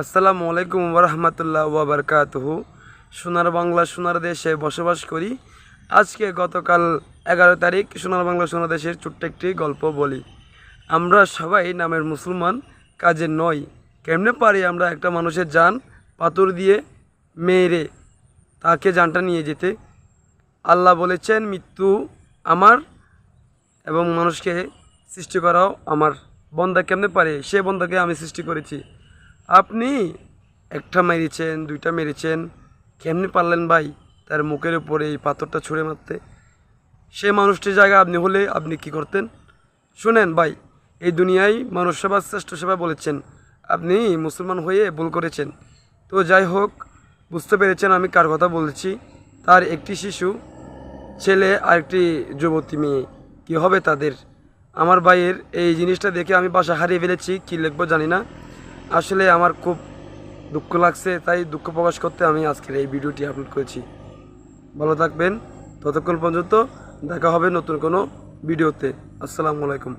আসসালামু আলাইকুম ওয়া ওয়া বারাকাতুহু। সোনার বাংলা সোনার দেশে বসবাস করি। আজকে গতকাল 11 তারিখ সোনার বাংলা সোনার দেশের ছোট্ট একটি গল্প বলি। আমরা সবাই নামের মুসলমান, কাজে নয়। কেমনে পারি আমরা একটা মানুষের জান পাথর দিয়ে মেরে তাকে জানটা নিয়ে যেতে? আল্লাহ বলেছেন মৃত্যু আমার এবং মানুষকে সৃষ্টি করাও আমার। বন্দা কেমনে পারে? সে বন্দাকে আমি সৃষ্টি করেছি। আপনি একটা মেরেছেন, দুইটা মেরেছেন, কেমনে পারলেন ভাই তার মুখের উপরে এই পাথরটা ছুঁড়ে মারতে? সে মানুষটির জায়গায় আপনি হলে আপনি কি করতেন? শুনেন ভাই, এই দুনিয়ায় মানুষ সেবা শ্রেষ্ঠ সেবা বলেছেন, আপনি মুসলমান হয়ে ভুল করেছেন। তো যাই হোক, বুঝতে পেরেছেন আমি কার কথা বলছি। তার একটি শিশু ছেলে আর একটি যুবতী মেয়ে, কী হবে তাদের? আমার ভাইয়ের এই জিনিসটা দেখে আমি বাসা হারিয়ে ফেলেছি, কী লিখবো জানি না। আসলে আমার খুব দুঃখ লাগছে, তাই দুঃখ প্রকাশ করতে আমি আজকের এই ভিডিওটি আপলোড করেছি। ভালো থাকবেন, ততক্ষণ পর্যন্ত দেখা হবে নতুন কোনো ভিডিওতে। আসসালামু আলাইকুম।